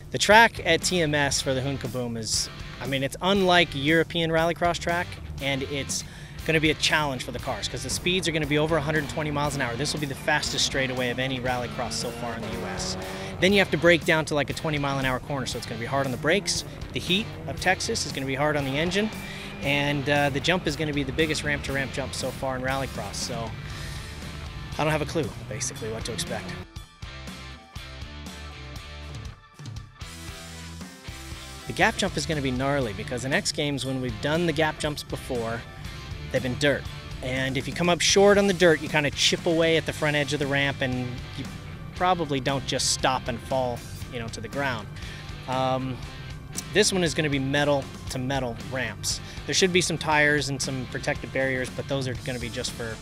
The track at TMS for the HOON KABOOM is, I mean, it's unlike European rallycross track, and it's going to be a challenge for the cars because the speeds are going to be over 120 miles an hour. This will be the fastest straightaway of any rallycross so far in the US. Then you have to brake down to like a 20-mile-an-hour corner, so it's going to be hard on the brakes. The heat of Texas is going to be hard on the engine, and the jump is going to be the biggest ramp-to-ramp jump so far in rallycross. So I don't have a clue, basically, what to expect. The gap jump is going to be gnarly because in X Games, when we've done the gap jumps before, they've been dirt. And if you come up short on the dirt, you kind of chip away at the front edge of the ramp, and you probably don't just stop and fall, you know, to the ground. This one is going to be metal to metal ramps. There should be some tires and some protective barriers, but those are going to be just for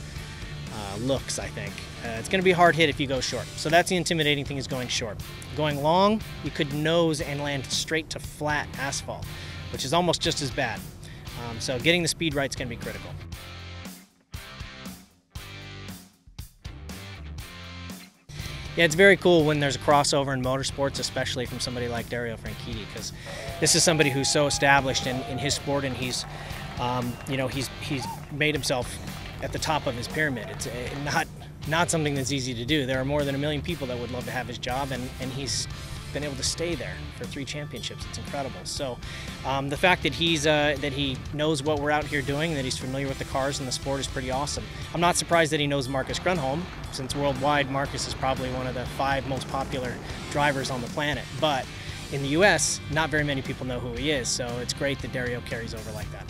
looks, I think. It's going to be a hard hit if you go short. So that's the intimidating thing, is going short. Going long, you could nose and land straight to flat asphalt, which is almost just as bad. So getting the speed right is going to be critical. Yeah, it's very cool when there's a crossover in motorsports, especially from somebody like DARIO FRANCHITTI, because this is somebody who's so established in his sport, and he's, you know, he's made himself at the top of his pyramid. It's not something that's easy to do. There are more than 1 million people that would love to have his job, and he's been able to stay there for 3 championships. It's incredible. So the fact that he knows what we're out here doing, that he's familiar with the cars and the sport, is pretty awesome. I'm not surprised that he knows Marcus Grönholm, since worldwide Marcus is probably one of the 5 most popular drivers on the planet. But in the US, not very many people know who he is, so it's great that DARIO carries over like that.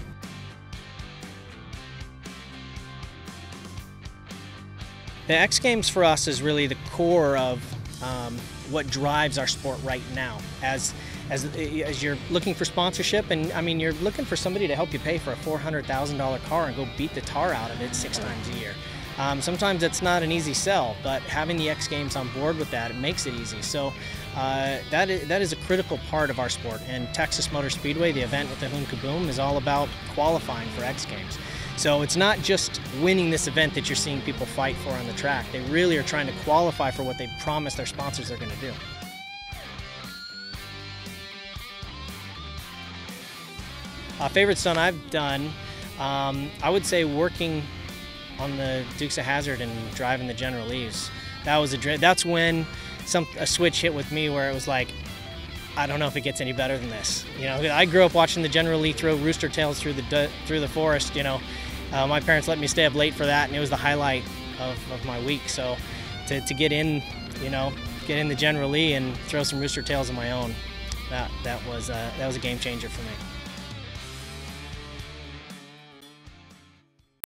The X Games for us is really the core of what drives our sport right now. As you're looking for sponsorship, and I mean, you're looking for somebody to help you pay for a $400,000 car and go beat the tar out of it 6 times a year. Sometimes it's not an easy sell, but having the X Games on board with that, it makes it easy. So that is a critical part of our sport. And Texas Motor Speedway, the event with the HOON KABOOM, is all about qualifying for X Games. So it's not just winning this event that you're seeing people fight for on the track. They really are trying to qualify for what they promised their sponsors they're going to do. Favorite stunt I've done, I would say working on the Dukes of Hazzard and driving the General Lees. That's when a switch hit with me, where it was like, I don't know if it gets any better than this. You know, I grew up watching the General Lee throw rooster tails through the forest. You know, my parents let me stay up late for that, and it was the highlight of my week. So to get in, you know, get in the General Lee and throw some rooster tails of my own, that was a game changer for me.